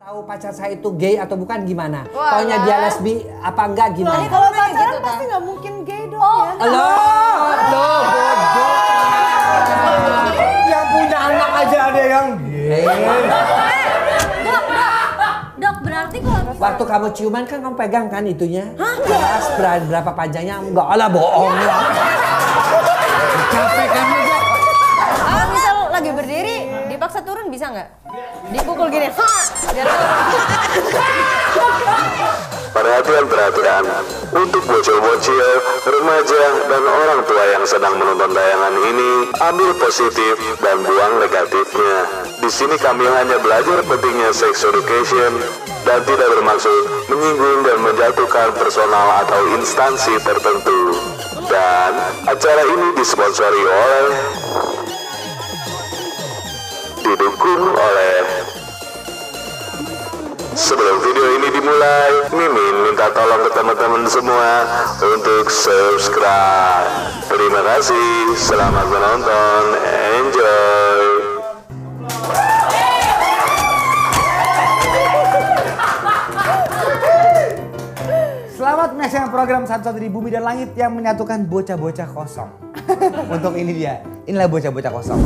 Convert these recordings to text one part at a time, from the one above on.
Tahu pacar saya itu gay atau bukan gimana? Wah, taunya dia lesbi apa enggak gimana? Nah, kalau pacaran gitu, pasti nggak mungkin gay dong ya. Loh, bodoh. Yang punya anak aja ada yang gay. Dok, berarti kalau Waktu kamu ciuman kan kamu pegang kan itunya? Jelas berapa panjangnya? Enggak, alah bohong lah. Capek kamu Dok. kalau misal lagi berdiri, dipaksa turun bisa nggak? Dipukul gini, ha! Biar Perhatian untuk bocil-bocil, remaja, dan orang tua yang sedang menonton tayangan ini, ambil positif dan buang negatifnya. Di sini kami hanya belajar pentingnya sex education dan tidak bermaksud menyinggung dan menjatuhkan personal atau instansi tertentu. Dan acara ini disponsori oleh, didukung oleh. Sebelum video ini dimulai, Mimin minta tolong ke teman-teman semua untuk subscribe. Terima kasih, selamat menonton, enjoy. Selamat menyaksikan program Satu-Satu di Bumi dan Langit yang menyatukan bocah-bocah kosong. Untuk ini dia, inilah bocah-bocah kosong.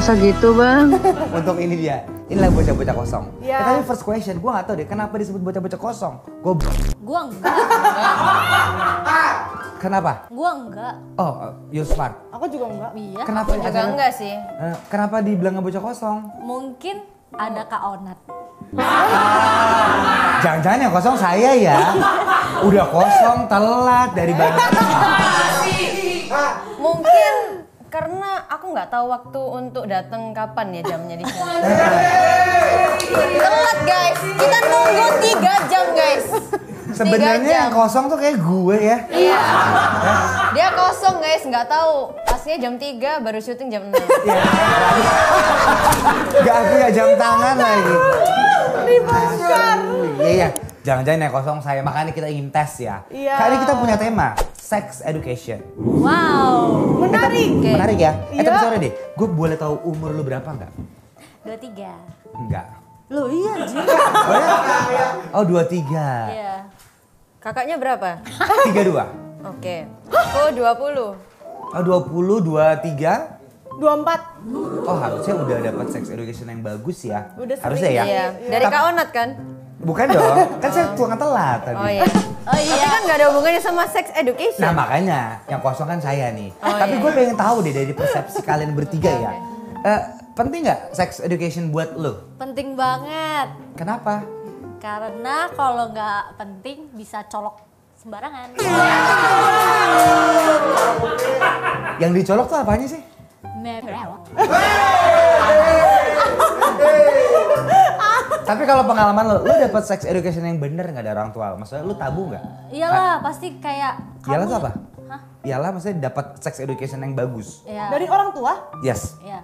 Masa gitu bang? Untuk ini dia, inilah bocah-bocah kosong. Ya. Tapi first question, gue gak tahu deh kenapa disebut bocah-bocah kosong. Gua enggak. Kenapa? Gua enggak. Oh, you're smart. Aku juga enggak. Iya. Kenapa Aku juga enggak sih. Kenapa dibilang bocah kosong? Mungkin ada Kak Onat. Jangan-jangan yang kosong saya ya. Udah kosong, telat dari banyak. Mungkin karena aku nggak tahu waktu untuk datang kapan ya jamnya di sini. Telat guys, kita nunggu 3 jam guys. Sebenarnya yang kosong tuh kayak gue ya. Iya. Dia kosong guys, nggak tahu. Pastinya jam 3 baru syuting jam 6. Gak punya jam tangan lagi. Dibakar. Iya. Jangan-jangan yang kosong saya, makanya kita ingin tes ya. Iya. Kali ini kita punya tema, sex education. Wow. Menarik. Oke. Menarik ya? Iya. Tapi sorry deh, gue boleh tahu umur lu berapa nggak? 23. Enggak. Loh iya Ji. Oh 23. Iya. Kakaknya berapa? 32. Oke. Aku 20. Oh 20, 23. 24. Oh harusnya udah dapat sex education yang bagus ya. Udah sering. Harusnya ya. Iya. Dari Kak Onat kan? Bukan dong, kan saya tuang telat tadi. Oh iya. Oh iya. Tapi kan nggak ada hubungannya sama sex education. Nah makanya yang kosong kan saya nih. Oh, Tapi iya. gue pengen tahu deh dari persepsi kalian bertiga ya. Penting nggak sex education buat lo? Penting banget. Kenapa? Karena kalau nggak penting bisa colok sembarangan. Yang dicolok tuh apanya sih? Merah. Tapi kalau pengalaman lo dapat sex education yang bener nggak dari orang tua? Maksudnya lo tabu nggak? Iyalah, pasti kayak Iyalah tuh apa? Hah? Iyalah maksudnya dapat sex education yang bagus. Iya. Dari orang tua? Yes. Iya.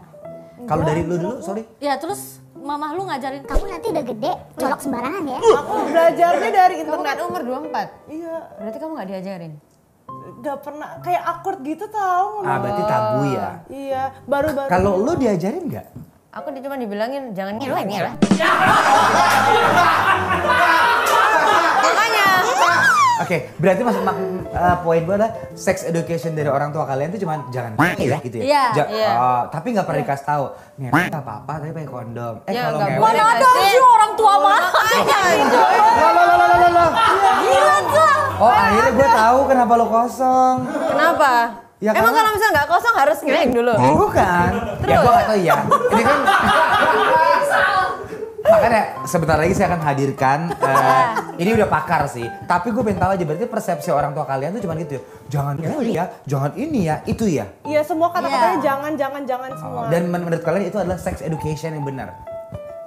Kalau dari lo dulu, sorry. Ya terus mamah lu ngajarin Kamu nanti udah gede, colok sembarangan ya. Aku belajarnya dari kamu internet. kan umur 24. Iya. Berarti kamu nggak diajarin? Gak pernah, kayak awkward gitu tau. Ah berarti tabu ya. Iya, baru-baru. Kalau lo diajarin nggak? Aku cuma dibilangin jangan ngeluh. Makanya. Oke, berarti poin gue adalah sex education dari orang tua kalian itu cuma jangan ya gitu ya. Iya, iya. Tapi nggak pernah dikasih tahu. Nih nggak apa-apa tapi pakai kondom. Ya, Kalau nggak ngewek. boleh. Mana ada sih orang tua mah? Loh. Gila tuh. Oh akhirnya gue tahu kenapa lo kosong. Kenapa? Ya, Emang karena- kalau misalnya nggak kosong harus ngeling dulu? Bukan. Ya gue nggak tahu ya. Ini kan. Makanya sebentar lagi saya akan hadirkan. Ini udah pakar sih. Tapi gue pengen tahu aja berarti persepsi orang tua kalian tuh cuma gitu ya. Jangan ini ya, jangan ini ya, itu ya. Iya, semua kata-katanya Iya. jangan semua. Dan menurut kalian itu adalah sex education yang benar.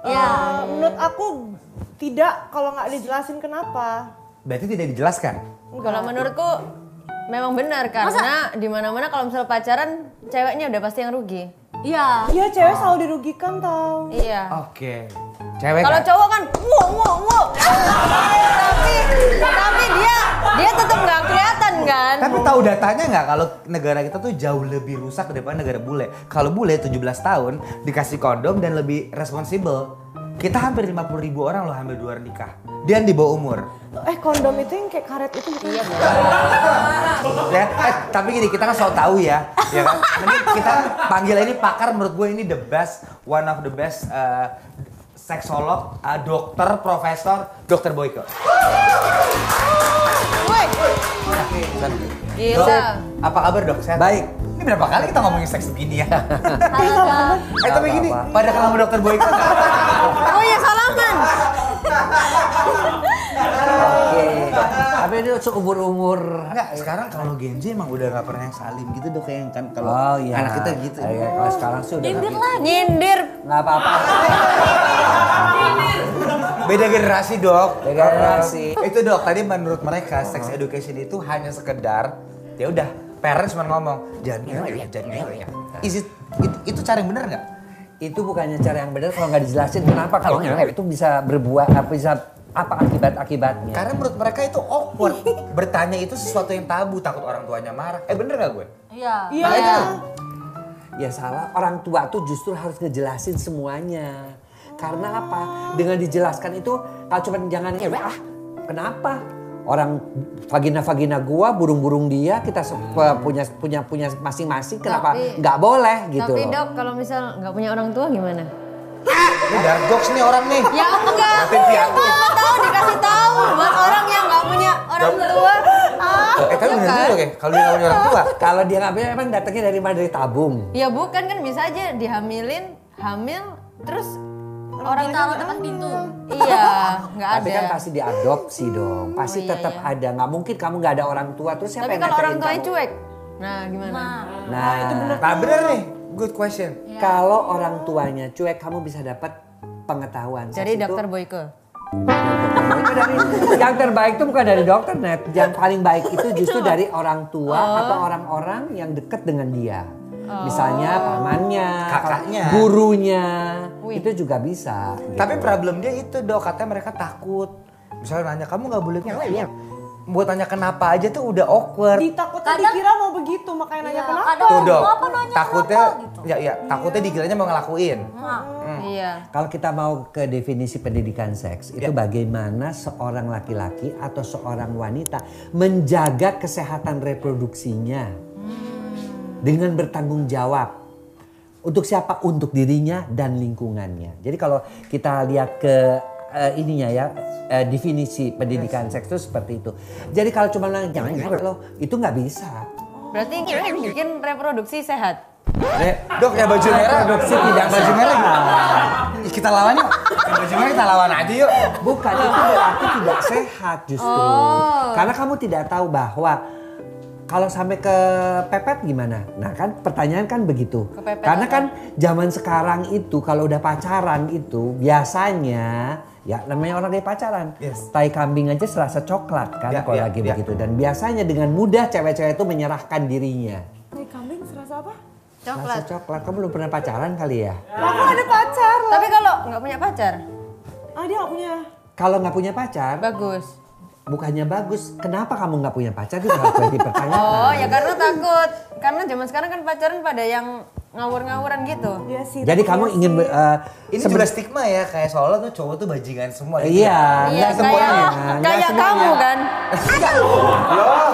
Ya. Menurut aku tidak kalau nggak dijelasin kenapa. Berarti tidak dijelaskan. Kalau menurutku memang benar karena di mana-mana kalau misal pacaran ceweknya udah pasti yang rugi. Iya. Iya cewek selalu dirugikan tau. Iya. Oke. Cewek Kalau kan? cowok kan wow. tapi dia tetap nggak kelihatan kan. Tapi tahu datanya nggak kalau negara kita tuh jauh lebih rusak daripada negara bule. Kalau bule 17 tahun dikasih kondom dan lebih responsibel. Kita hampir 50.000 orang loh hamil 2 nikah. Dan di bawah umur. Kondom itu yang kayak karet itu bukan? Iya Ya, tapi gini kita kan soal tahu ya kan? Mending kita panggil ini pakar, menurut gue ini one of the best seksolog, dokter, profesor, Dr. Boyke. Gila. Dok, apa kabar dok? Sehat? Baik. Ini berapa kali kita ngomongin seks begini ya? Halo Dok. Tapi gini, pada kenal sama Dr. Boyke nggak? Oh iya salaman. Oke. Tapi ini seumur-umur. Enggak, sekarang kalau Gen Z emang udah nggak pernah yang salim gitu dok, kayak kan kalau Oh iya. anak kita gitu. Iya, kalau sekarang sih udah Nyindir nggak lagi. Nyindir. nggak apa-apa. Beda generasi dok. Beda generasi. Itu dok, tadi menurut mereka sex education itu hanya sekedar ya udah parents cuma ngomong jangan ya. Itu cara yang benar nggak? Itu bukannya cara yang benar kalau nggak dijelasin kenapa kalau itu bisa berbuah bisa apa akibatnya. Karena menurut mereka itu awkward. Bertanya itu sesuatu yang tabu, takut orang tuanya marah. Bener nggak gue? Iya. Iya. Ya salah, orang tua tuh justru harus ngejelasin semuanya. Karena apa? Dengan dijelaskan itu kalau cuma jangan kenapa? Orang vagina gua, burung-burung dia, kita punya masing-masing. Kenapa nggak boleh gitu? Tapi loh. dok kalau misal nggak punya orang tua gimana? Ini dark jokes nih orang nih. Ya enggak. Nanti piatu. Siapa tahu dikasih tahu buat orang yang nggak punya orang tua. Tapi bener juga kayak kalau dia nggak punya orang tua. Kalau dia nggak punya emang datangnya dari mana? Dari tabung. Ya bukan kan bisa aja hamil terus orang Taruh depan pintu. Iya nggak ada. Tapi kan pasti diadopsi dong. Pasti iya, tetap iya. ada. Nggak mungkin kamu nggak ada orang tua terus siapa Tapi yang kalau orang nganterin tuanya kamu? cuek, nah gimana? Nah, itu benar. Nah bener nih, good question. Kalau orang tuanya cuek, kamu bisa dapat pengetahuan. Dari Seks itu- dokter Boyke. Itu yang terbaik itu bukan dari dokter Net. Yang paling baik itu justru dari orang tua atau orang-orang yang dekat dengan dia. Misalnya pamannya, Kakaknya. gurunya, Wih. itu juga bisa. gitu. Tapi problem dia itu dok, katanya mereka takut. Misalnya nanya, kamu nggak boleh buat tanya kenapa aja tuh udah awkward. Takutnya dikira mau begitu makanya nanya kenapa. Kadang Tuh dok, kenapa nanya takutnya, kenapa gitu. ya takutnya dikiranya mau ngelakuin. Iya. Kalau kita mau ke definisi pendidikan seks, itu bagaimana seorang laki-laki atau seorang wanita menjaga kesehatan reproduksinya dengan bertanggung jawab. Untuk siapa? Untuk dirinya dan lingkungannya. Jadi kalau kita lihat ke ininya ya, definisi pendidikan seks itu seperti itu. Jadi kalau cuma jangan lo itu nggak bisa. Berarti bikin reproduksi sehat. Dok ya baju merah, Reproduksi tidak baju merah sehat. Ih, kita lawan yuk. Baju merah kita lawan aja yuk. Bukan, itu berarti tidak sehat justru. Karena kamu tidak tahu bahwa kalau sampai ke pepet gimana? Nah kan pertanyaan kan begitu. Kepepet Karena apa? kan zaman sekarang itu kalau udah pacaran itu biasanya ya namanya orang lagi pacaran. Yes. Tai kambing aja serasa coklat kan Ya, kalau ya, lagi ya. begitu. Dan biasanya dengan mudah cewek-cewek itu menyerahkan dirinya. Tai kambing serasa apa? Serasa coklat. Kamu belum pernah pacaran kali ya? Aku ada pacar loh. Tapi kalau nggak punya pacar, Dia nggak punya. Kalau nggak punya pacar, bagus. bukannya bagus. Kenapa kamu nggak punya pacar? Itu harus dipertanyakan. Oh ya karena takut. Karena zaman sekarang kan pacaran pada yang ngawur-ngawuran gitu. Iya sih. Jadi tapi kamu iya ingin sih. Ini juga stigma ya, kayak soalnya tuh cowok tuh bajingan semua. gitu. Iya, Iya nggak semuanya. Nggak kayak semuanya. kamu kan. Loh,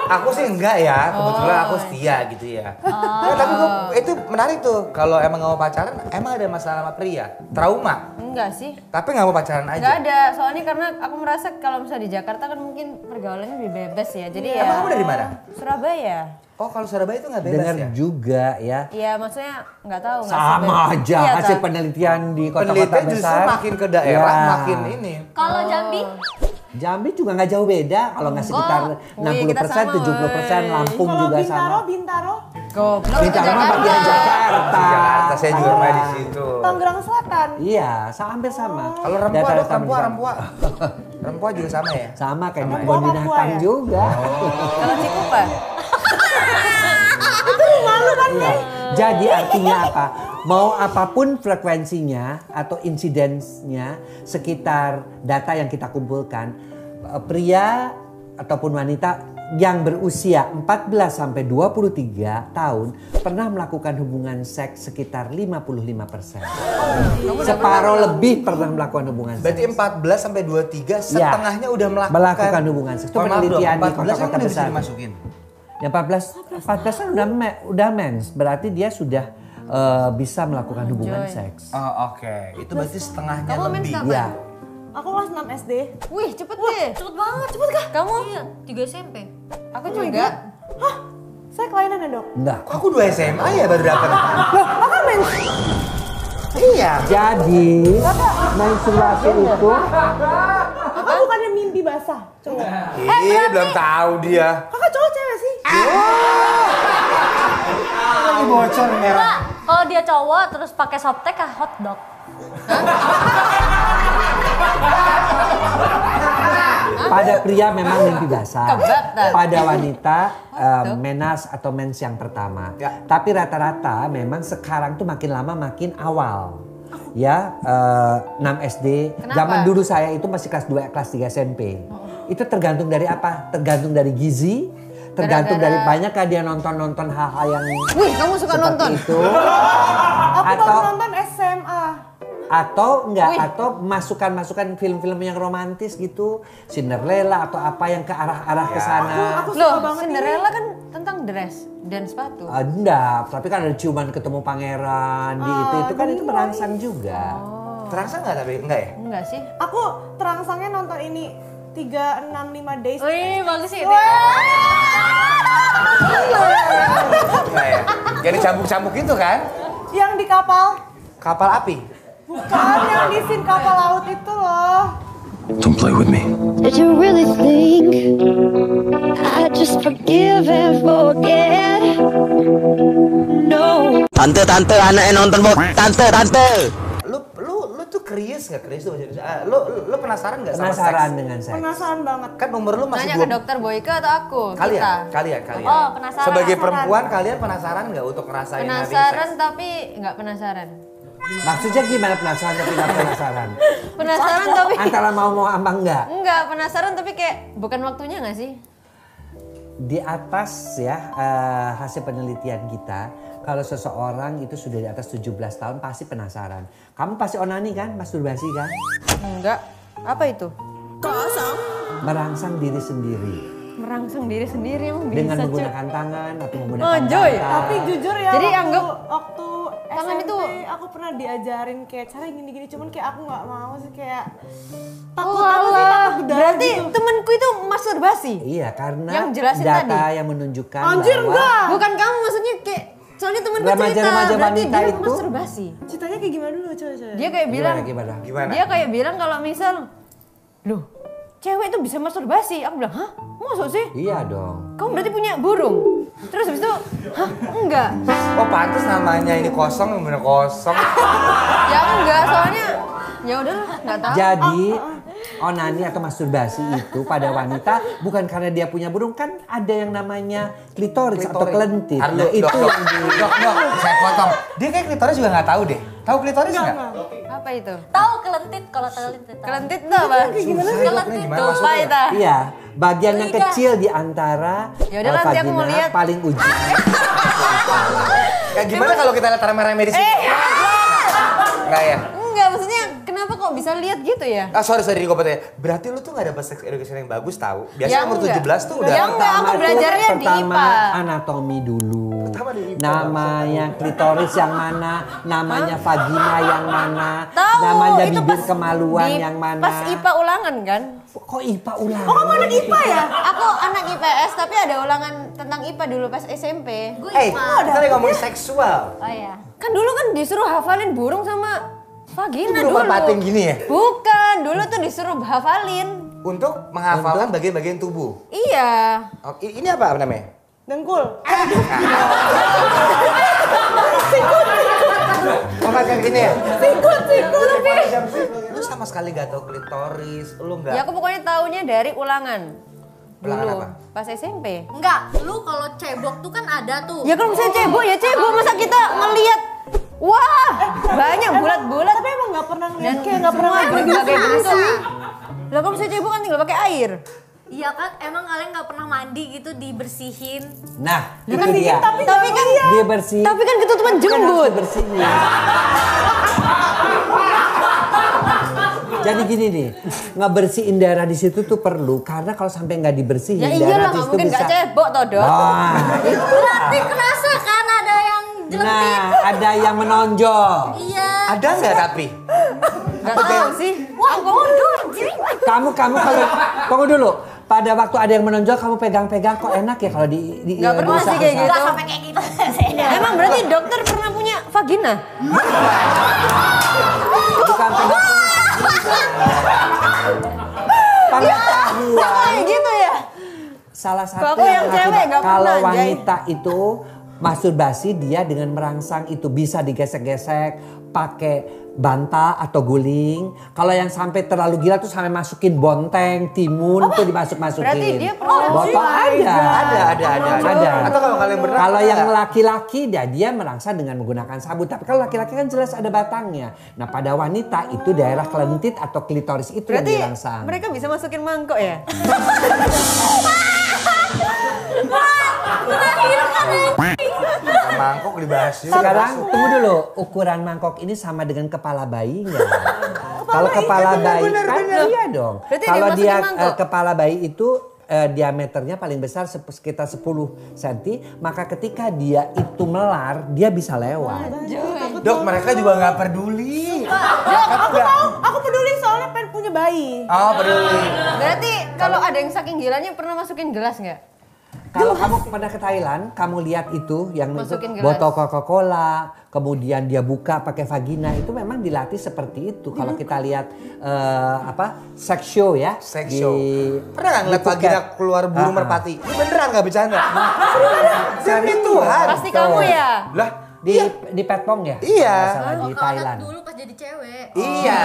aku sih enggak ya, kebetulan aku setia gitu ya. Nah, tapi itu menarik tuh, kalau emang gak mau pacaran, emang ada masalah sama pria? Trauma? Enggak sih. Tapi gak mau pacaran aja? Enggak ada. Soalnya karena aku merasa kalau misalnya di Jakarta kan mungkin pergaulannya lebih bebas ya. Jadi ya. Emang kamu dari mana? Surabaya. Oh kalau Surabaya itu gak bebas Dengar ya? juga ya. Iya maksudnya nggak tahu. nggak Sama sebebas- aja Iya, hasil toh. penelitian di kota-kota Penelitian besar. justru makin ke daerah, Ya. makin ini. Kalau Jambi? Jambi juga nggak jauh beda. Kalau nggak sekitar Oh, 60%, kita sama, 70%, woi. Lampung Kalau juga Bintaro, sama. Bintaro, Goblok. Bintaro mah bagian Jakarta. Jakarta saya juga pernah di situ. Tangerang Selatan. Iya, hampir sama. Kalau Rampua, Data-data dok, Rampua, sama. Rampua. Rempoa juga sama ya? Sama kayak di Papua, kebun Papua binatang ya? juga. Kalau Cikupa? Iya. Jadi artinya apa? Mau apapun frekuensinya atau insidensnya sekitar data yang kita kumpulkan, pria ataupun wanita yang berusia 14 sampai 23 tahun pernah melakukan hubungan seks sekitar 55%. Separuh lebih pernah melakukan hubungan seks. Berarti 14 sampai 23 setengahnya udah melakukan hubungan seks. Itu penelitian di 14 kan kota-kota udah bisa besar. dimasukin. Yang 14 kan udah mens, berarti dia sudah bisa melakukan hubungan seks. Oh, oke. Itu berarti setengahnya Kamu mens lebih. kapan? Iya. Aku kelas 6 SD. Wih, cepet deh. Cepet banget, cepet kah? Kamu? Iya, 3 SMP. Aku juga. Hah? Saya kelainan ya, Dok? Enggak. Kok aku 2 SMA ya baru dapet? Loh, aku mens. Iya. Jadi menstruasi itu Kakak bukannya mimpi basah, cowok. Ih, belum tahu dia. Kakak cowok cewek sih? Lagi bocor merah. Enggak, kalau dia cowok terus pakai softtek kah hotdog? pada pria memang mimpi basah. Kebatan. Pada wanita menas atau mens yang pertama. Ya. Tapi rata-rata memang sekarang tuh makin lama makin awal. Ya, 6 SD. Kenapa? Zaman dulu saya itu masih kelas 2, kelas 3 SMP. Itu tergantung dari apa? Tergantung dari gizi, tergantung dari banyak dia nonton-nonton hal-hal yang Wih, kamu suka seperti nonton? itu. Aku Atau baru nonton SMA. atau enggak Wih. atau masukan-masukan film-film yang romantis gitu, Cinderella atau apa yang ke arah-arah ke sana. Aku suka Loh, banget Cinderella kan tentang dress dan sepatu. Enggak, tapi kan ada ciuman ketemu pangeran di itu kan itu merangsang juga. Terasa nggak tapi enggak ya? Enggak sih? Aku terangsangnya nonton ini 365 Days. Wih, bagus sih. Enggak ya? Kayak dicambuk-cambuk gitu kan? Yang di kapal. Kapal api. Bukan, yang di scene kapal laut itu loh. Don't play with me. Did you really think I just forgive and forget? No. Tante, anaknya nonton bot. Tante. Lu tuh krius nggak krius tuh bahasa Indonesia? Lu penasaran nggak sama Penasaran seks? dengan seks. Penasaran banget. Kan umur lu masih Nanya ke dokter Boyke atau aku? Kita. Kalian. Oh, penasaran. Sebagai perempuan kalian penasaran nggak untuk ngerasain having Penasaran sex? tapi nggak penasaran. Maksudnya gimana penasaran tapi nggak penasaran? Penasaran tapi Antara mau apa enggak? enggak penasaran tapi kayak bukan waktunya nggak sih? Di atas ya hasil penelitian kita, kalau seseorang itu sudah di atas 17 tahun pasti penasaran. Kamu pasti onani kan, masturbasi kan? Enggak. Apa itu? Merangsang diri sendiri Merangsang diri sendiri emang bisa. dengan cuy. menggunakan tangan atau Oh, menggunakan Joy. kata. Tapi jujur ya, Jadi waktu, anggap- waktu tangan SMP, itu- aku pernah diajarin kayak cara gini-gini, cuman kayak aku nggak mau sih, kayak Oh, takut apa sih, alah. takut berdarah Berarti gitu. temanku itu masturbasi. Iya, karena Yang jelasin data tadi. yang menunjukkan Anjir, bahwa enggak. Bukan kamu maksudnya kayak soalnya temanku cerita Remaja-remaja berarti wanita dia itu- masturbasi. Ceritanya kayak gimana dulu, coba. Dia kayak bilang gimana? Gimana? Dia kayak bilang kalau misal loh, cewek itu bisa masturbasi. Aku bilang, "Hah? Maksud sih? Iya dong. Kamu berarti punya burung?" Terus habis itu, "Hah? Enggak." Oh pantas namanya ini kosong, bener kosong. Ya enggak, soalnya ya udahlah, enggak tahu. Jadi onani atau masturbasi itu pada wanita bukan karena dia punya burung, kan ada yang namanya klitoris atau kelentit. Ntar lu, Nah, itu dok, yang di dok, saya potong. Dia kayak klitoris juga nggak tahu deh. Tahu klitoris nggak? Apa itu? Tahu kelentit kalau kelentit. tahu. Kelentit tuh apa? Gimana sih? Kelentit Gimana tuh. Apa itu? Iya, bagian yang Lidah. kecil di antara Ya udah, nanti aku mau vagina lihat. paling ujung. Kayak gimana kalau kita lihat rame-rame di sini? Enggak ya? Enggak, maksudnya kenapa kok bisa lihat gitu ya? Ah sorry gue potong. Berarti lu tuh nggak dapet sex education yang bagus tahu. Ya Biasanya umur enggak. 17 tuh udah. Ya enggak, aku Pertama belajarnya itu di pertama IPA. anatomi dulu. Pertama di IPA, Namanya klitoris yang mana, namanya vagina yang mana, Tahu, namanya itu bibir pas kemaluan di- yang mana. Pas IPA ulangan kan? Kok IPA ulang? Oh, kamu anak IPA ya? Aku anak IPS tapi ada ulangan tentang IPA dulu pas SMP. Gue Kita lagi ngomongin seksual. Oh iya. Kan dulu kan disuruh hafalin burung sama vagina Burung dulu. merpati gini ya? Bukan, dulu tuh disuruh hafalin. Untuk menghafalkan bagian-bagian tubuh. Iya. Oh, ini apa namanya? Dengkul. Sama kayak gini ya? Sikut. Lu sama sekali gak tau klitoris, lu gak? Ya aku pokoknya taunya dari ulangan. Ulangan Dulu, apa? pas SMP. Enggak, lu kalau cebok tuh kan ada tuh. Ya kalau misalnya cebok ya cebok, masa kita ngelihat wah banyak bulat-bulat. Tapi emang nggak pernah ngeliat Dan kayak nggak pernah semua ngeliat berbagai gitu. bentuk. Lah kalau misalnya cebok kan tinggal pakai air. Iya kan, emang kalian nggak pernah mandi gitu dibersihin? Nah, itu dia. Tapi kan Dia bersih. tapi kan ketutupan jembut. Bersihnya. Jadi gini nih, ngebersihin daerah di situ tuh perlu karena kalau sampai nggak dibersihin Ya daerah iyalah di nggak situ mungkin bisa. nggak cebok toh dok. Wah, Berarti kerasa kan ada yang jelentik. nah ada yang menonjol. Iya. Ada nggak tapi? Nggak tahu sih. Wah, bodoh anjir. Kamu kalau tunggu dulu. Pada waktu ada yang menonjol kamu pegang-pegang kok enak ya kalau di Nggak pernah sih kayak gitu. Enggak sampai kayak gitu. Emang berarti dokter pernah punya vagina? Bukan pegang. Pengetahuan. Kayak gitu ya? Salah Kok satu aku yang cewek mengakibat- nggak kalau pernah, Jay. wanita itu masturbasi dia dengan merangsang itu bisa digesek-gesek pakai bantal atau guling. Kalau yang sampai terlalu gila tuh sampai masukin bonteng, timun tuh dimasuk-masukin. Berarti dia pernah botol ada. Ada. Atau kalau kalian berenang Kalau pernah yang nggak? laki-laki dia merangsang dengan menggunakan sabun. Tapi kalau laki-laki kan jelas ada batangnya. Nah pada wanita itu daerah kelentit atau klitoris itu Berarti yang dirangsang. mereka bisa masukin mangkok ya? mangkok dibahas juga. Sekarang tunggu dulu, ukuran mangkok ini sama dengan kepala bayi nggak? Kalau kepala bayi kan iya dong. Berarti Kalau dimasukin dia mangkok? kepala bayi itu diameternya paling besar sekitar 10 cm, maka ketika dia itu melar, dia bisa lewat. Dok, mereka juga nggak peduli. Aku peduli soalnya pengen punya bayi. Oh, peduli. Berarti kalau ada yang saking gilanya pernah masukin gelas nggak? Kalau kamu pernah ke Thailand, kamu lihat itu yang itu Masukin gelas. botol Coca-Cola, kemudian dia buka pakai vagina, itu memang dilatih seperti itu. Kalau kita lihat sex show ya. Sex di- show. Pernah nggak ngeliat di Phuket? vagina keluar burung merpati? Ini beneran nggak bercanda? Demi Tuhan. Pasti kamu ya? Lah, Di Petpong ya? Iya. Nggak salah, di Kalau Thailand. dulu pas jadi cewek. iya.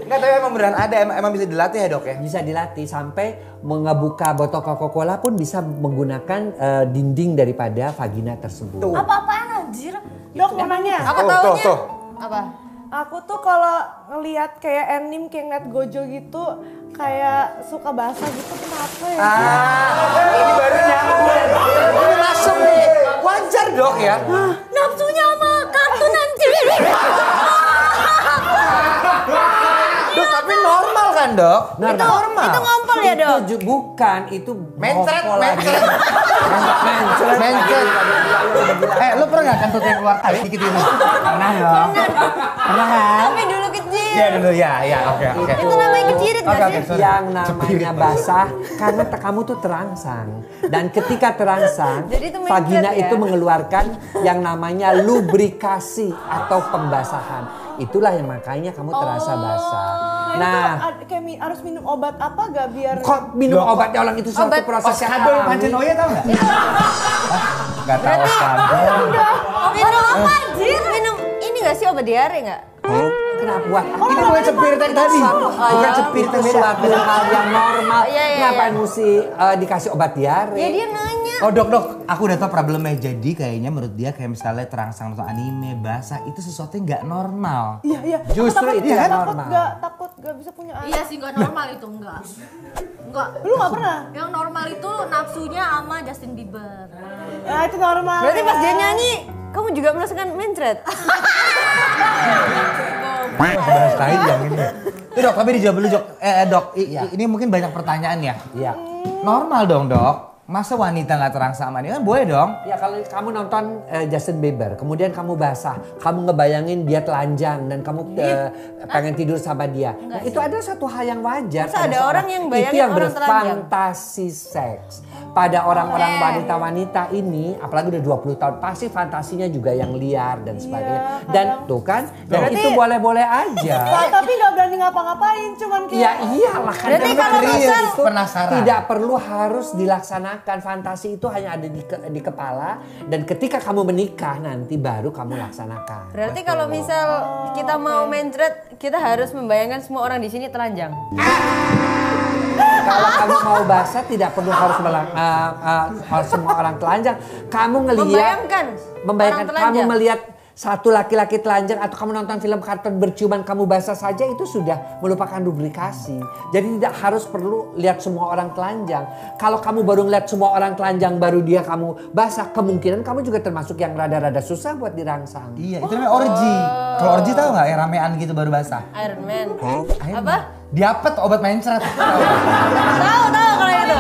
Enggak, tapi emang beneran ada, emang bisa dilatih ya dok ya? Bisa dilatih sampai ngebuka botol Coca-Cola pun bisa menggunakan dinding daripada vagina tersebut. Tuh. Apa-apaan anjir? Dok mau nanya. Aku Oh, taunya tuh. apa? Aku tuh kalau ngelihat kayak anime kayak ngeliat Gojo gitu kayak suka basah gitu kenapa ya? Ini baru nyambung. Ini masuk nih. Wajar dok ya? Nafsunya sama kartun anjir. Dok, tapi normal kan dok? Normal. Itu ngompol ya dok? Bukan, itu Mencret, ngompol lagi. mencret. Mencret. Lu pernah nggak kentut yang keluar tali dikit ini? Pernah dong. Pernah kan? Tapi dulu kecil. Iya dulu ya, oke. Itu namanya kecirit nggak sih? sorry. Yang namanya basah karena kamu tuh terangsang, dan ketika terangsang Jadi itu mencret vagina ya? itu mengeluarkan yang namanya lubrikasi atau pembasahan. Itulah yang makanya kamu terasa basah. Nah, Kayak harus minum obat apa gak biar kok minum obat ya orang itu suatu Obat- proses yang Oskadol alami. Pancenoya tau nggak? Nggak tahu Oskadol. Minum apa anjir? Minum ini nggak sih obat diare nggak? Kenapa buat? Ini bukan cepir tadi. Bukan cepir Itu suatu hal yang normal. Iya, iya, Ngapain iya. mesti dikasih obat diare? Ya dia nanya. Oh dok, aku udah tau problemnya. Jadi kayaknya menurut dia kayak misalnya terangsang nonton anime, basah, itu sesuatu yang nggak normal. Iya. Justru Aku itu takut yang takut normal. takut gak bisa punya anak. Iya sih, nggak normal itu, enggak. Enggak. Lu gak pernah? Yang normal itu nafsunya sama Justin Bieber. Nah itu normal. Berarti pas dia nyanyi, kamu juga merasakan mencret? Bahas lain yang ini. Dok, tapi dijawab dulu dok. Ini mungkin banyak pertanyaan ya. Iya. Normal dong dok. Masa wanita nggak terangsang sama dia kan boleh dong? Ya kalau kamu nonton Justin Bieber, kemudian kamu basah, kamu ngebayangin dia telanjang dan kamu pengen tidur sama dia. Nah, itu adalah satu hal yang wajar. Masa pada ada seorang- orang yang itu bayangin yang orang telanjang? berfantasi seks. Pada orang-orang wanita-wanita ini, apalagi udah 20 tahun, pasti fantasinya juga yang liar dan sebagainya. Dan tuh kan, dan Berarti- itu boleh-boleh aja. Tapi gak berani ngapa-ngapain cuman kayak Ya iyalah kan. Berarti karena kalau serius misal- itu penasaran. tidak perlu harus dilaksanakan. laksanakan. Fantasi itu hanya ada di kepala dan ketika kamu menikah nanti baru kamu laksanakan. Berarti kalau misal kita mau mencret, kita harus membayangkan semua orang di sini telanjang. Kalau kamu mau basah tidak perlu harus semua orang telanjang. Kamu ngelihat membayangkan kamu melihat satu laki-laki telanjang atau kamu nonton film kartun berciuman kamu basah saja itu sudah merupakan duplikasi. Jadi tidak harus perlu lihat semua orang telanjang. Kalau kamu baru lihat semua orang telanjang baru dia kamu basah, kemungkinan kamu juga termasuk yang rada-rada susah buat dirangsang. Iya, itu namanya orgy. Kalau orgy tahu nggak yang ramean gitu baru basah? Iron Man. Iron Apa? Diapet obat mencret. Tahu kalau itu.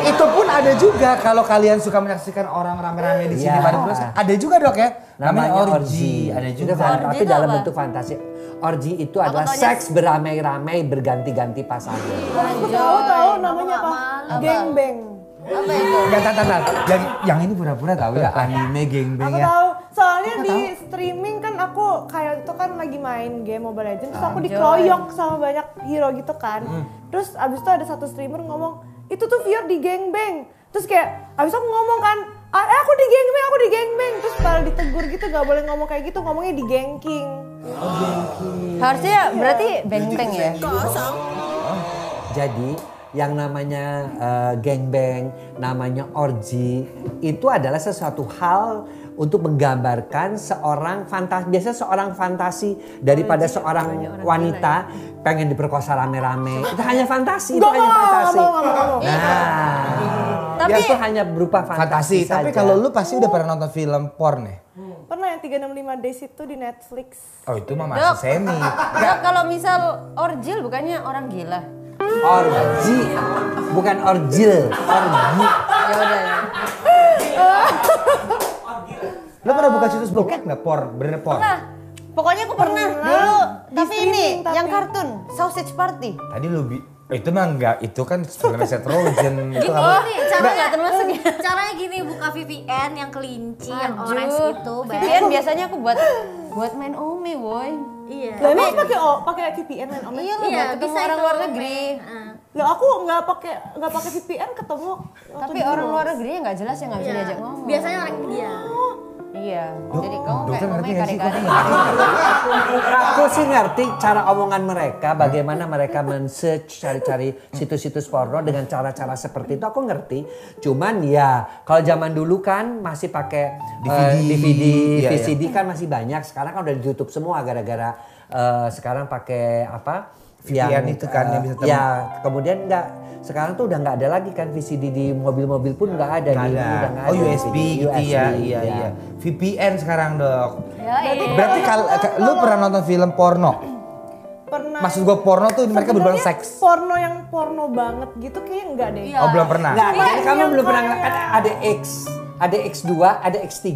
Itu pun ada juga kalau kalian suka menyaksikan orang rame-rame di sini pada basah. Ada juga Dok ya. Namanya orgy. Ada juga. Tapi dalam bentuk fantasi. Orgy itu adalah seks beramai-ramai berganti-ganti pasangan. Aku tahu namanya apa? Gangbang. Apa itu? Yang ini pura-pura tahu ya anime gangbang Aku ya. tahu. Soalnya di streaming kan aku kayak itu kan lagi main game Mobile Legends terus aku dikeroyok sama banyak hero gitu kan. Terus abis itu ada satu streamer ngomong, "Itu tuh viewer di gangbang." Terus kayak abis aku ngomong kan, aku di gangbang. Terus kalau ditegur gitu gak boleh ngomong kayak gitu, ngomongnya di ganking. Harusnya berarti beng-beng ya. Jadi yang namanya gangbang, namanya orgy itu adalah sesuatu hal untuk menggambarkan biasanya seorang fantasi daripada seorang wanita pengen diperkosa rame-rame. Itu hanya fantasi, itu hanya fantasi. Nah, itu hanya berupa fantasi saja. Tapi kalau lu pasti udah pernah nonton film porn ya? Pernah yang 365 Days itu di Netflix. Oh itu mah masih semi. Dok, kalau misal orgil bukannya orang gila? Orgy, bukan orgil, orgy. Ya udah ya. Lo pernah buka situs bokep nggak bener porn? Pernah. Pokoknya aku pernah dulu. Tapi ini streaming, yang kartun Sausage Party. Tadi lu itu mah enggak, itu kan filmnya Seth Rogen. Itu Caranya nggak termasuk ya? Caranya gini, buka VPN yang kelinci, yang orange itu. VPN biasanya aku buat main Ome, boy. Iya. Lah emang pakai VPN kan Om? Iya lah, Iya, buat ketemu bisa orang itu. luar negeri. Lah aku nggak pakai VPN ketemu. Tapi orang luar negeri nggak jelas ya, nggak bisa diajak ngomong. Biasanya orang India. Iya, jadi kamu kayak dokter ngomongnya ngerti nggak sih? kari-kari. Aku sih ngerti cara omongan mereka, bagaimana mereka men-search, cari-cari situs-situs porno dengan cara-cara seperti itu. Aku ngerti. Cuman ya, kalau zaman dulu kan masih pakai DVD, VCD kan masih banyak. Sekarang kan udah ditutup semua gara-gara sekarang pakai apa? VPN itu kan yang bisa tembus. Ya, kemudian sekarang tuh udah nggak ada lagi kan VCD di mobil-mobil pun nggak ada. Nggak ada. Oh USB gitu ya, iya. VPN sekarang Dok. Berarti kalau lu pernah nonton film porno? Pernah. Maksud gua porno tuh mereka berbau seks. Porno yang porno banget gitu kayaknya enggak deh. Oh belum pernah. Nggak, jadi kamu belum pernah kan ada ada X2, ada X3.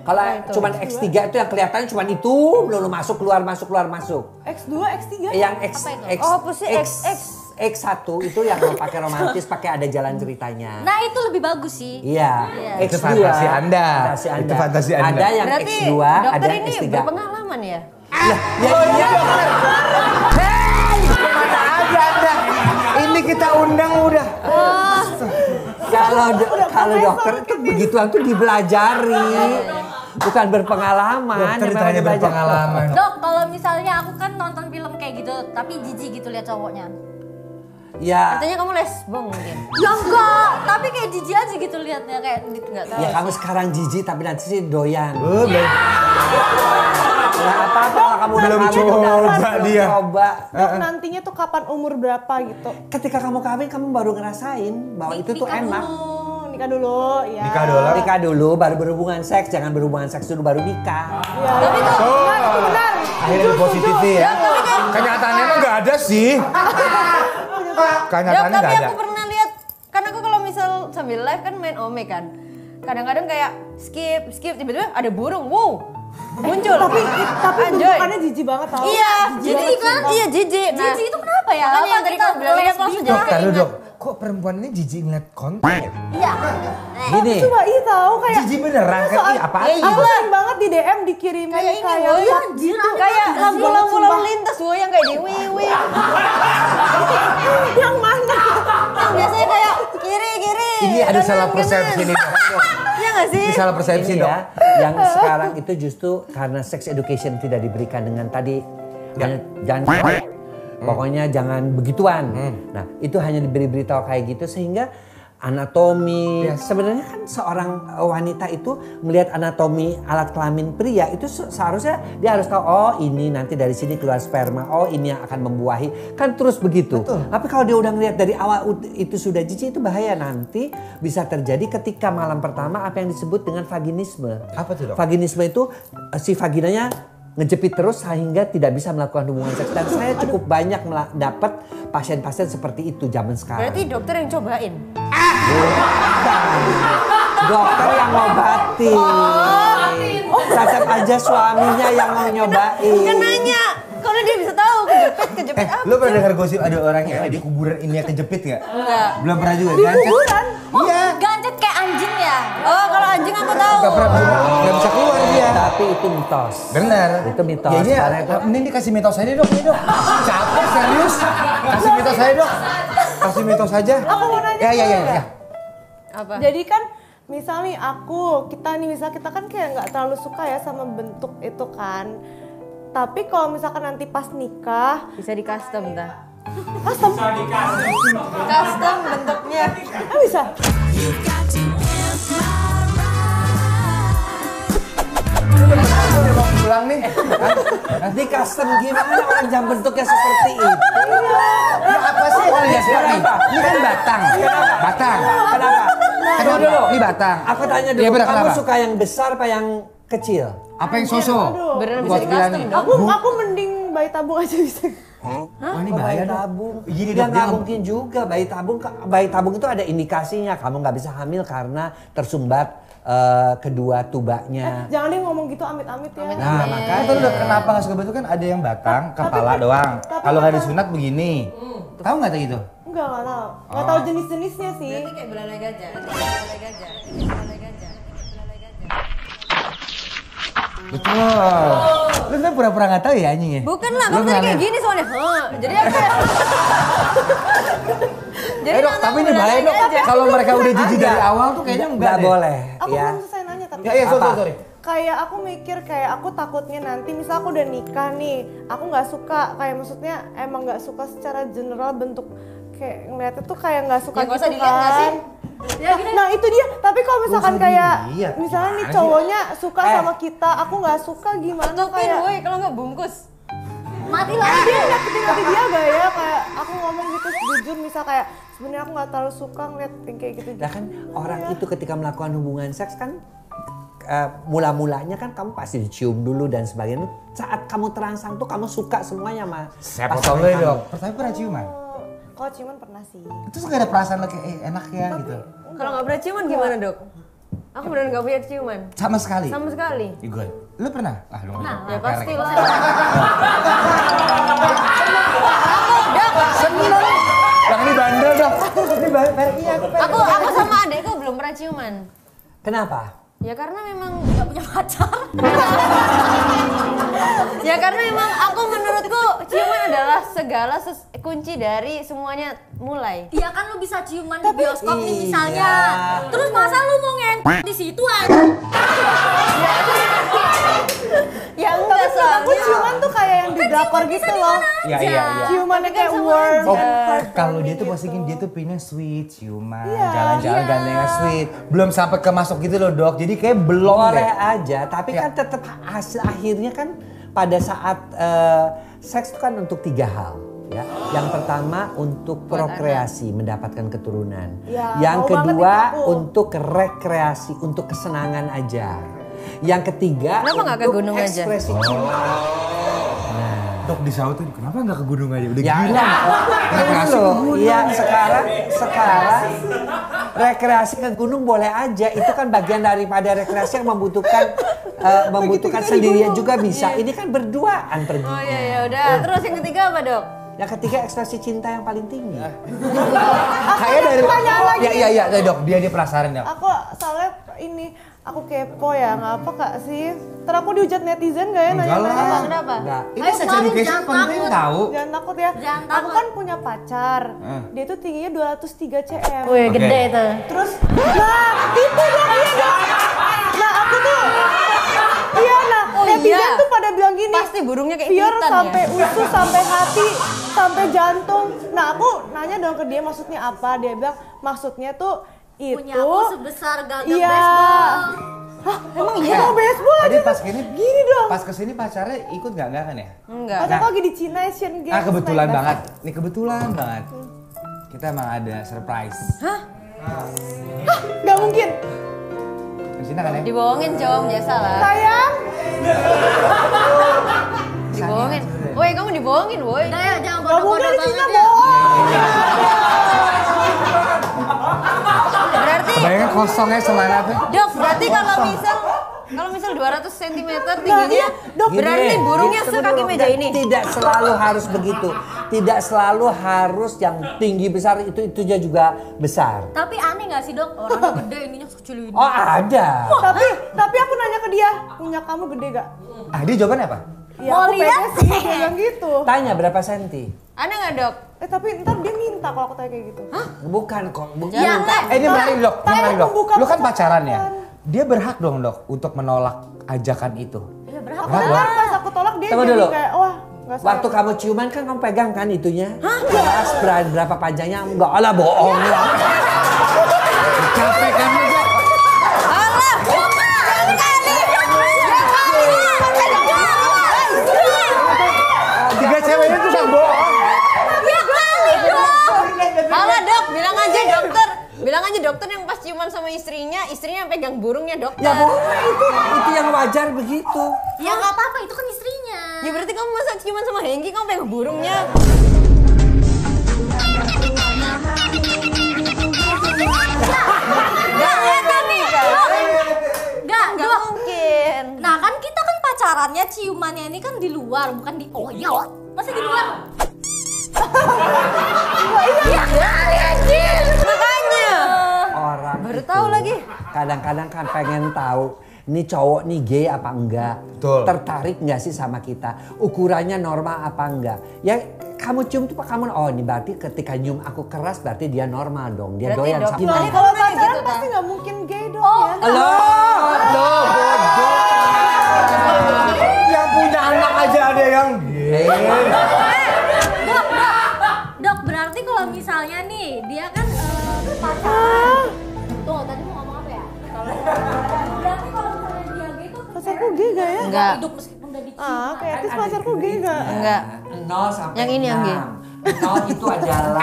Kalau cuman X3 itu yang kelihatannya cuman itu melulu masuk keluar. X2, X3. Yang X1 itu yang pakai romantis, pakai ada jalan ceritanya. Nah itu lebih bagus sih. Iya. Itu X2. fantasi Anda. Itu fantasi Anda. Ada yang Berarti X2, ada dokter yang ini X3. berpengalaman ya? Iya. Mana ada Anda? Ini kita undang udah. Kalau dokter itu begituan tuh dibelajari. Bukan berpengalaman. Dokter ditanya berpengalaman. Dok, kalau misalnya aku kan nonton film kayak gitu, tapi jijik gitu lihat cowoknya. Ya. Artinya kamu lesbong mungkin? Ya enggak, tapi kayak jijik aja gitu liatnya kayak nggak tahu. Ya kamu sekarang jijik tapi nanti sih doyan. Belum. Nggak apa-apa kalau kamu udah Belum kawin, coba dia. Coba. Dok, nantinya tuh kapan umur berapa gitu? Ketika kamu kawin kamu baru ngerasain bahwa itu tuh enak. Nikah dulu, ya. Nikah dulu baru berhubungan seks, jangan berhubungan seks dulu baru nikah. Ya, tapi itu benar. Akhirnya positif ya. Kenyataannya emang nggak ada sih. Kenyataannya Tapi nggak ada. aku pernah lihat, kan aku kalau misal sambil live kan main Ome kan. Kadang-kadang kayak skip, tiba-tiba ada burung, wow, muncul. Tapi Anjoy. bentukannya jijik banget tau. Iya, jijik kan? Iya, jijik. Nah, Jijik itu kenapa ya? makanya Apa yang tadi kita kamu bilang lihat langsung lesbi jadi Dok, keinget. Dok. Kok perempuan ini jijik ngeliat konten? Iya. Gini. Coba tahu kayak Jijik beneran kan? Ih, apaan sih? aku sering banget di DM dikirimin Kayak ini, kayak woy, shot anjir, gitu. Kayak lampu-lampu lalu lintas woy yang kayak di wih. Yang mana? Yang biasanya kayak kiri. Ini ada salah persepsi nih dok. Iya nggak sih? Ini salah persepsi Ini dok. ya, yang sekarang itu justru karena sex education tidak diberikan dengan tadi, jangan pokoknya jangan begituan. Nah itu hanya diberi beritahu kayak gitu sehingga anatomi, sebenarnya kan seorang wanita itu melihat anatomi alat kelamin pria itu seharusnya dia harus tahu, oh ini nanti dari sini keluar sperma, oh ini yang akan membuahi, kan terus begitu. Betul. Tapi kalau dia udah ngelihat dari awal itu sudah jijik, itu bahaya, nanti bisa terjadi ketika malam pertama apa yang disebut dengan vaginisme. Apa tuh dok? Vaginisme itu si vaginanya ngejepit terus sehingga tidak bisa melakukan hubungan seks, dan saya cukup banyak dapat pasien-pasien seperti itu zaman sekarang. Berarti dokter yang cobain. Dokter yang ngobatin. Tetap aja suaminya yang mau nyobain. Kan nanya, kalau dia bisa tahu kejepit apa? Lo pernah dengar gosip ada orang yang di kuburan ini yang kejepit nggak? Enggak. Belum pernah juga. Di kuburan? Iya. Gancet kayak anjing ya. Oh kalau anjing aku tahu. Gak pernah, nggak bisa keluar dia. Tapi itu mitos. Bener. Itu mitos. Ya, ini Karena itu mending dikasih mitos aja dok, ini dok. Capek serius. Kasih mitos aja dok. Kasih mitos aja. Aku mau nanya. Ya. Apa? Jadi kan misal nih kita kan kayak nggak terlalu suka ya sama bentuk itu kan. Tapi kalau misalkan nanti pas nikah, Bisa di custom dah. custom, Custom bentuknya. bisa. Mau pulang nih. di custom gimana orang jam bentuknya seperti itu? Ya apa sih yang kalian suka nih? Ini kan batang. Batang. Kenapa? Tunggu dulu. Ini batang. Aku tanya dulu, Iya, bener, kamu kenapa? suka yang besar apa yang kecil? Apa yang sosok? Aduh. Beneran bisa Buat di bilang custom nih. dong. Aku mending bayi tabung aja bisa. Wah ini Oh, bahaya bayi dok. tabung. Gini Ya dok, nggak dia mungkin juga bayi tabung itu ada indikasinya, kamu nggak bisa hamil karena tersumbat kedua tubaknya. Jangan dia ngomong gitu amit-amit ya. Nah makanya itu udah kenapa nggak suka bentuk kan ada yang batang, kepala doang. Kalau nggak disunat begini. Tahu nggak gitu? Enggak tahu. Nggak tahu jenis-jenisnya sih. Berarti kayak belalai gajah. Betul. Lu kan pura-pura nggak tahu ya anjing ya? Bukan lah, Lu maksudnya pernah kayak lihat? gini soalnya. Jadi aku kayak... Jadi Dok, tapi ini bahaya dok. Kalau mereka udah jijik dari awal tuh kayaknya enggak Nggak deh. boleh Aku ya. belum selesai nanya tapi. Ya, sorry. Kayak aku mikir kayak aku takutnya nanti misal aku udah nikah nih, aku nggak suka kayak maksudnya emang nggak suka secara general bentuk kayak ngeliatnya tuh kayak nggak suka Ya, nggak gitu usah dilihat nggak sih? kan. Nah itu dia, tapi kalau misalkan usah kayak dilihat. misalnya nih Gimana sih? cowoknya suka sama kita, aku nggak suka gimana Tutupin kayak woi, kalau nggak bungkus. Mati dia lagi. nyakitin hati dia gak ya kayak aku ngomong gitu jujur misal kayak sebenarnya aku nggak terlalu suka ngeliat yang kayak gitu. Nah kan orang itu ketika melakukan hubungan seks kan mula-mulanya kan kamu pasti dicium dulu dan sebagainya. Saat kamu terangsang tuh kamu suka semuanya sama Saya pasangan potong dulu kamu. dok. Pertama pernah ciuman? Kalau ciuman pernah sih. Terus nggak ada perasaan lo kayak enak ya gitu? Kalau nggak pernah ciuman gimana dok? Aku beneran nggak punya ciuman. Sama sekali? Sama sekali. Igor, lu pernah? Ah lu nggak Ya pernah. pasti lah. Seneng. Yang ini bandel dok. Ini bandel. Iya aku Aku sama adekku belum pernah ciuman. Kenapa? Ya karena memang Gak punya pacar. Ya karena memang aku menurutku ciuman adalah segala kunci dari semuanya mulai. Ya kan lu bisa ciuman di bioskop nih Iya. misalnya. Terus masa lu mau di situ aja? Ya Tapi enggak menurut aku soalnya. ciuman tuh kayak yang di drakor gitu loh. Iya iya iya. Ciumannya Tapi kan kayak sama warm. Oh, dan kalau dia tuh postingin dia tuh pinnya sweet, ciuman, jalan-jalan gandengan sweet. Belum sampai ke masuk gitu loh dok, jadi kayak belum Boleh deh. aja, tapi kan tetap hasil akhirnya kan pada saat seks itu kan untuk 3 hal. Ya. Yang pertama untuk prokreasi, mendapatkan keturunan. Ya, Yang mau banget kedua nih aku. untuk rekreasi, untuk kesenangan aja. Yang ketiga Kenapa nggak ke untuk gunung aja? ekspresi. Dok disautin, kenapa nggak ke gunung aja? Udah Ya, gila. Rekreasi loh. ke gunung. Iya sekarang rekreasi ke gunung boleh aja. Itu kan bagian daripada rekreasi yang membutuhkan sendirian juga bisa. Ini kan berduaan pergi. Oh iya ya udah. Terus yang ketiga apa dok? Yang ketiga ekspresi cinta yang paling tinggi. Kayak dari pertanyaan lagi. Iya dok, dia penasaran ya. Aku soalnya ini, aku kepo ya, ngapa kak sih? Ntar aku dihujat netizen gak ya nanya-nanya? Kenapa? Enggak. Ini sex education penting tahu. Jangan takut ya. Jangan Aku takut. kan punya pacar. Dia tuh tingginya 203 cm. Wih, Oke. gede tuh. Terus, nah itu dong iya dong. Nah aku tuh, iya nah netizen tuh pada bilang gini. Pasti burungnya kayak Fior ikan sampai ya. usus, sampai hati, sampai jantung. Nah aku nanya dong ke dia maksudnya apa. Dia bilang maksudnya tuh itu. Punya aku sebesar gagang Iya. baseball. Hah, emang iya mau baseball Tadi aja? pas gini, Gini dong. pas kesini pacarnya ikut nggak kan ya? Enggak. Pas aku lagi di Cina Asian Games. Ah kebetulan naik banget. basket. Nih kebetulan banget. Kita emang ada surprise. Gak mungkin. Di sini kan ya? Dibohongin, Cong, biasa lah. Sayang. Dibohongin. Woi, kamu dibohongin, woi. Udah ya, jangan Gak mungkin bodoh-bodoh di Cina banget ya. bohong. Berarti Bayangin kosongnya semana tuh. Dok, berarti kalau misal 200 cm tingginya, Dok, berarti Gini, burungnya gitu sekaki dulu. meja Dan ini. Tidak selalu harus begitu. Tidak selalu harus yang tinggi besar itu juga besar. Tapi aneh gak sih dok? Orangnya gede, ininya kecil ini. Oh ada. Tapi aku nanya ke dia, punya kamu gede gak? Ah dia jawabannya apa? Ya Mau aku lihat? pede sih, dia bilang gitu. Tanya berapa senti? Aneh nggak, Dok? Tapi ntar dia minta kalau aku tanya kayak gitu. Bukan kok. Bukan. Ya, Ini menarik dok, ini menarik dok. Membuka Lu kan percakapan. pacaran ya? Dia berhak dong dok untuk menolak ajakan itu. Iya berhak. Aku dengar pas aku tolak dia Tunggu jadi dulu. kayak, wah gak sayang. Waktu kamu ciuman kan kamu pegang kan itunya? Jelas berapa panjangnya? Enggak, alah bohong lah. Capek kamu Dok. Tiga ceweknya tuh yang bohong. Halo, Dok, bilang aja dokter. Bilang aja dokter yang pas ciuman sama istrinya yang pegang burungnya dokter. Ya boleh itu yang wajar begitu. Ya gak apa-apa, itu kan istrinya. Ya berarti kamu masa ciuman sama Hengki kamu pegang burungnya. Gak, Nggak dok. mungkin. Nah kan kita kan pacarannya ciumannya ini kan di luar, bukan di oyot. Masa di luar? Makanya. Orang Baru itu tahu lagi. Kadang-kadang kan pengen tahu ini cowok nih gay apa enggak. Betul. Tertarik nggak sih sama kita? Ukurannya normal apa enggak? Ya kamu cium tuh kamu, oh ini berarti ketika nyium aku keras berarti dia normal dong. Dia Berarti doyan dok, sama gimana Nah, kalau kalau nanya pacaran gitu, pasti Ta? gak mungkin gay dong ya. bodoh. Yang punya anak aja ada yang Dok, berarti kalau misalnya nih dia kan pacaran. Tuh, tadi mau ngomong apa ya? Berarti kalau misalnya dia gitu Pacarku gay gak ya? Enggak. hidup meskipun udah dicium. Ah, kayak artis pacarku gay gak? Enggak. 0 sampai Yang ini yang gay. 0 itu adalah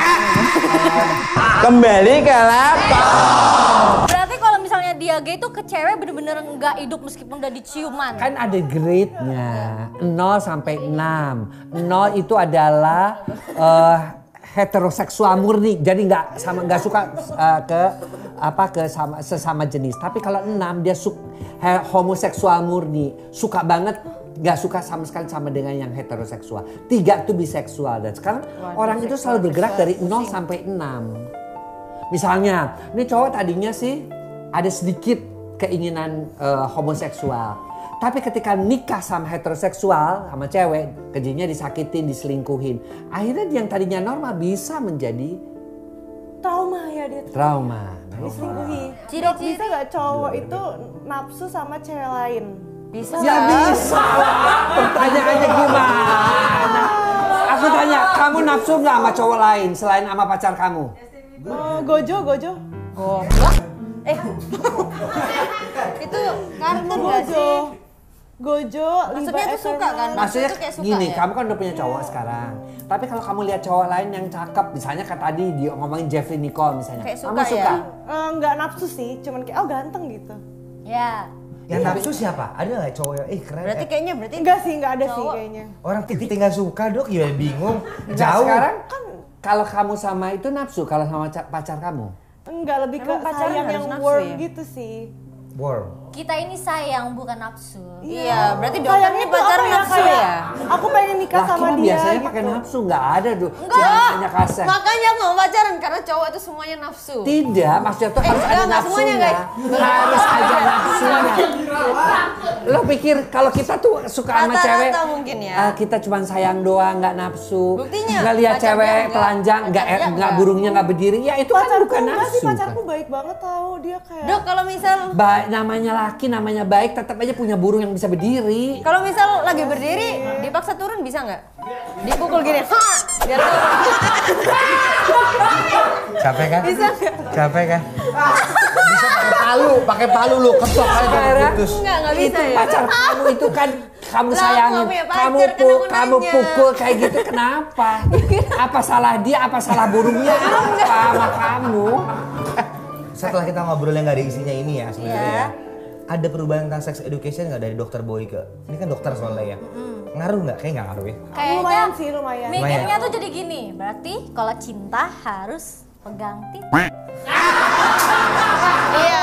Kembali ke laptop. Berarti kalau misalnya dia gay tuh ke cewek bener-bener nggak hidup meskipun udah diciuman. kan ada grade-nya 0 sampai 6. 0 itu adalah heteroseksual murni. Jadi nggak suka ke sesama jenis. Tapi kalau 6 dia homoseksual murni, suka banget, nggak suka sama sekali sama dengan yang heteroseksual. 3 itu biseksual. Dan sekarang orang itu selalu bergerak dari 0 sampai 6. Misalnya, ini cowok tadinya sih ada sedikit keinginan homoseksual. Tapi ketika nikah sama heteroseksual, sama cewek, kejinya disakitin, diselingkuhin. Akhirnya yang tadinya normal bisa menjadi Trauma ya dia tuh. trauma. Diselingkuhi. Ciri-ciri. Dok, bisa gak cowok itu nafsu sama cewek lain? Bisa. Ya bisa. Pertanyaannya gimana? Aku tanya, kamu nafsu nggak sama cowok lain selain sama pacar kamu? Gojo. Goblok. Itu kartun gak sih? Gojo, Maksudnya tuh suka kan? Maksudnya Itu kayak suka gini, ya? kamu kan udah punya cowok sekarang. Tapi kalau kamu lihat cowok lain yang cakep, misalnya kayak tadi dia ngomongin Jeffrey Nicole misalnya. Kayak kamu suka suka? ya? Nggak nafsu sih, cuman kayak oh ganteng gitu. Ya. yang nafsu siapa? Ada nggak cowok yang keren? Berarti kayaknya Enggak sih, nggak ada sih Cowok. kayaknya. Orang titik nggak suka dok, ya bingung. Enggak, Jauh. sekarang kan kalau kamu sama itu nafsu, kalau sama pacar kamu. Enggak, lebih ke Emang pacaran sayang harus yang nafsu warm ya? gitu sih. Warm. kita ini sayang bukan nafsu. Iya, berarti dokter Sayangnya ini tuh pacar apa ya, nafsu kayak, ya? Aku pengen nikah Laki sama mah dia. biasanya pakai nafsu, nggak ada tuh. Hanya kasar. Makanya aku mau pacaran karena cowok itu semuanya nafsu. Tidak, maksudnya tuh harus ada enggak semuanya, nafsunya. guys. Harus ada nafsunya. Lo pikir kalau kita tuh suka sama Rata-rata cewek, mungkin ya. kita cuma sayang doang, nggak nafsu. Buktinya, Nggak lihat pacarnya cewek enggak. telanjang, nggak Pacarnya enggak. burungnya nggak berdiri, ya itu kan Pacarku bukan enggak sih, nafsu. pacarku baik banget tau. Dia kayak Dok, kalau misal Namanya laki, namanya baik, tetap aja punya burung yang bisa berdiri. kalau misal lagi berdiri, dipaksa turun bisa nggak? Dipukul gini, ha! Biar Capek kan? bisa nggak? Capek kan? Bisa pakai palu lu ketok aja Sekarang, putus. Nggak bisa Itu ya. pacar kamu itu kan kamu Lah, sayangin, aku punya pacar, kamu kan aku kamu nanya. pukul kayak gitu kenapa? Apa salah dia? Apa salah burungnya? Apa sama kamu? Setelah kita ngobrol yang gak ada isinya ini ya sebenarnya Iya. ya. Ada perubahan tentang sex education nggak dari dokter Boy ke? Ini kan dokter soalnya ya. Ngaruh nggak? Kayaknya nggak ngaruh ya. Kayaknya lumayan sih, lumayan. mikirnya tuh jadi gini, berarti kalau cinta harus pegang titik. Iya.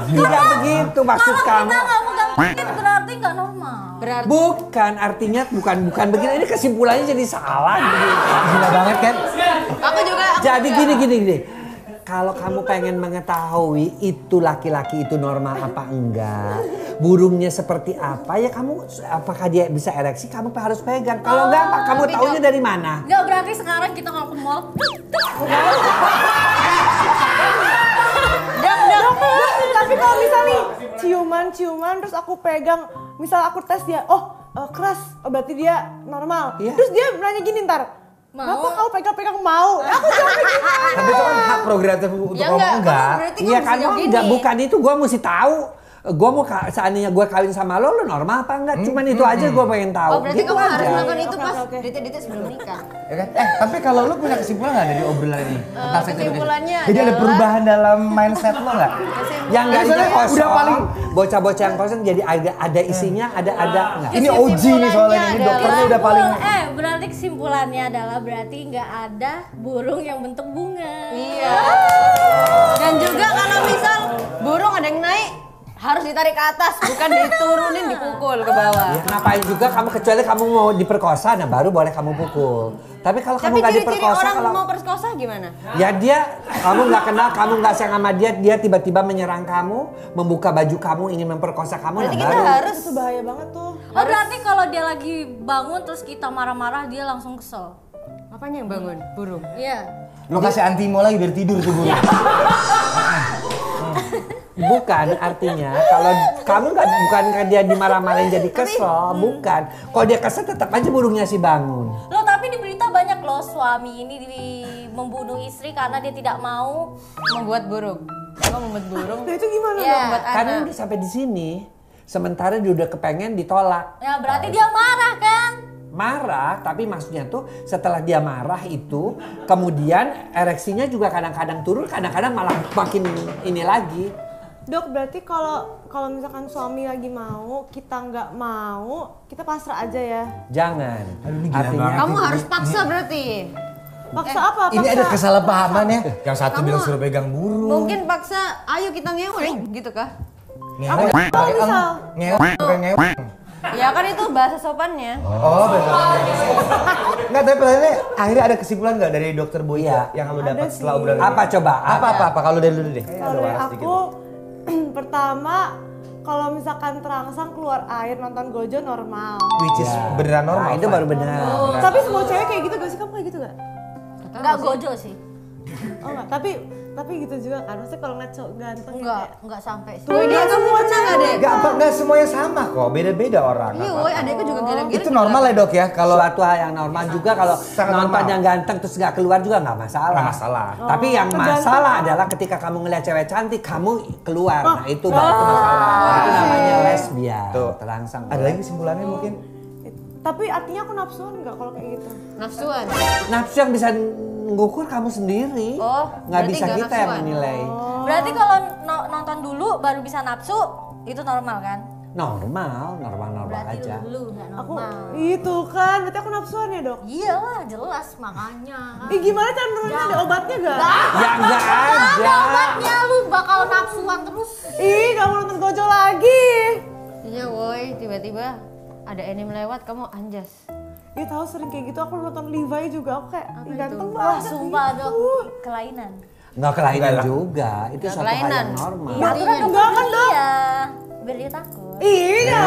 Tidak begitu maksud Kalau kamu. kita nggak pegang titik berarti nggak normal. Berarti Bukan, artinya bukan begini. Ini kesimpulannya jadi salah. Gila banget kan? aku juga. Jadi gini. Kalau kamu pengen mengetahui itu laki-laki itu normal apa enggak, burungnya seperti apa, ya kamu apakah dia bisa ereksi, kamu harus pegang. Kalau enggak, apa kamu taunya dari mana? Nggak berarti sekarang kita kalau ke mall. Tapi kalau misal nih ciuman terus aku pegang, misal aku tes dia, keras, berarti dia normal. Iya. Terus dia nanya gini ntar, kenapa kamu pegang-pegang mau? Aku jawabnya gimana? Tapi itu kan hak prerogatif untuk Ya ngomong enggak. Berarti Iya kamu kan, bisa gini. enggak bukan itu, gue mesti tahu. Gue mau seandainya gue kawin sama lo normal apa enggak? Cuman itu aja gue pengen tahu. Oh, berarti Gitu kamu harus aja. melakukan itu pas Oke. detik-detik sebelum nikah. Ya kan? Tapi kalau lu punya kesimpulan nggak dari obrolan ini tentang sex education? kesimpulannya Jadi ada adalah- perubahan dalam mindset lo nggak? Yang enggak Misalnya itu kosong. udah paling Bocah-bocah yang kosong jadi ada isinya, ada enggak? ini OG nih soalnya ini Kesimpulannya dokternya udah paling Berarti kesimpulannya adalah berarti nggak ada burung yang bentuk bunga. Iya. Dan juga kalau misal burung ada yang naik, harus ditarik ke atas, bukan diturunin dipukul ke bawah. Ya, ngapain juga kamu kecuali kamu mau diperkosa, nah baru boleh kamu pukul. Tapi kalau kamu Tapi nggak ciri-ciri diperkosa, orang kalau mau perkosa gimana? ya kamu nggak kenal, kamu nggak sayang sama dia tiba-tiba menyerang kamu, membuka baju kamu, ingin memperkosa kamu, Berarti nah kita baru. harus Itu bahaya banget tuh. Oh berarti kalau dia lagi bangun terus kita marah-marah dia langsung kesel. apanya yang bangun? Burung. Iya. lo kasih antimo lagi biar tidur tuh burung. Bukan artinya kalau kamu nggak bukan dia dimarah-marahin jadi kesel, bukan. Kalau dia kesel tetap aja burungnya sih bangun. Loh tapi di berita banyak loh suami ini membunuh istri karena dia tidak mau. Membuat burung. Apa membuat burung? Nah itu gimana Iya. dong? Membuat Karena anak. udah sampai di sini, sementara dia udah kepengen ditolak. Ya berarti dia marah kan? Marah, tapi maksudnya tuh setelah dia marah itu, kemudian ereksinya juga kadang-kadang turun, kadang-kadang malah makin ini lagi. Dok, berarti kalau misalkan suami lagi mau, kita nggak mau, kita pasrah aja ya. Jangan. Aduh, ini gila Artinya banget. Kamu harus paksa berarti. Paksa apa? Paksa. Ini ada kesalahpahaman ya. Yang satu bilang suruh pegang burung. Mungkin paksa, ayo kita ngewe gitu kah? Ngewe. Kalau misal, Ngewe bukan ngewe. Ya kan itu bahasa sopannya. Oh benar. Nggak, tapi pertanyaannya akhirnya ada kesimpulan nggak dari dokter Boy Iya. yang lu Ada dapat sih. setelah obrolan ini? apa coba? Apa kalau dari lu deh? kalau dari aku, pertama, kalau misalkan terangsang keluar air nonton Gojo normal. Which is beneran normal. Nah, itu baru benar. Tapi semua cewek kayak gitu gak sih? Kamu kayak gitu gak? Enggak gojo sih. Oh enggak, tapi gitu juga kan. Maksudnya kalau ngeliat cowok ganteng Enggak sampai sih. Woi, dia kamu pernah nggak deh? Nggak semuanya sama kok, beda-beda orang. Iya, woi, adekku juga geleng-geleng. Itu normal ya dok ya kalau Suatu hal yang normal juga kalau Sangat nonton normal. yang ganteng terus nggak keluar juga nggak masalah. Nggak masalah. Tapi yang tergantung. masalah adalah ketika kamu ngeliat cewek cantik kamu keluar. Nah itu baru masalah. Itu namanya lesbian. Tuh. Terangsang. Ada lagi kesimpulannya mungkin? Tapi artinya aku nafsuan nggak kalau kayak gitu? Nafsuan. Nafsu yang bisa ngukur kamu sendiri. Oh, nggak berarti bisa nggak kita yang nafsuan. menilai. Berarti kalau nonton dulu baru bisa nafsu, itu normal kan? Normal Berarti aja. lu nggak Aku normal. itu kan, berarti aku nafsuan ya dok? Iyalah jelas makanya. Ih gimana cara menurunnya, ada obatnya gak? Ya nggak Ada ada. obatnya lu bakal nafsu tiba-tiba ada anime lewat kamu anjas. Iya tahu sering kayak gitu, aku nonton Levi juga aku kayak ganteng Wah, banget. sumpah Dok, kelainan. Nggak kelainan Enggak lah. juga, itu suatu hal kelainan. yang normal. Iya, aturan enggak kan, Dok? Iya, biar dia takut. Iya.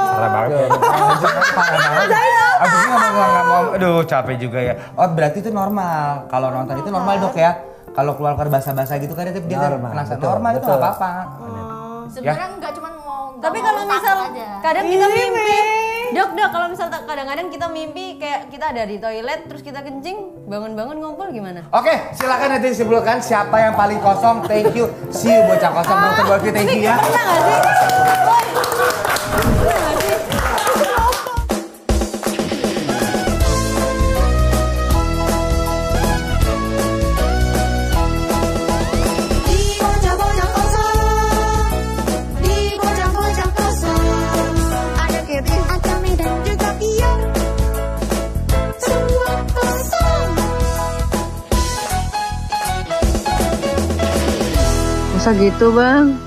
Parah banget. Parah banget. Abisnya ngomong, aduh capek juga ya. Oh berarti itu normal, kalau nonton itu normal Dok ya? Kalau keluar bahasa-bahasa gitu kan itu dia Normal, ngerasa betul, normal itu betul. nggak apa-apa. Sebenarnya nggak cuma mau. Tapi nggak kalau mau misal takut aja. kadang kita Ini, mimpi, Mei. dok kalau misal kadang-kadang kita mimpi kayak kita ada di toilet terus kita kencing, bangun-bangun ngumpul gimana? Oke, silakan nanti disimpulkan siapa yang paling kosong. Thank you. See you bocah kosong. Dokter Bolki, thank you ya. Pernah nggak sih? Pernah nggak sih? Masa gitu bang?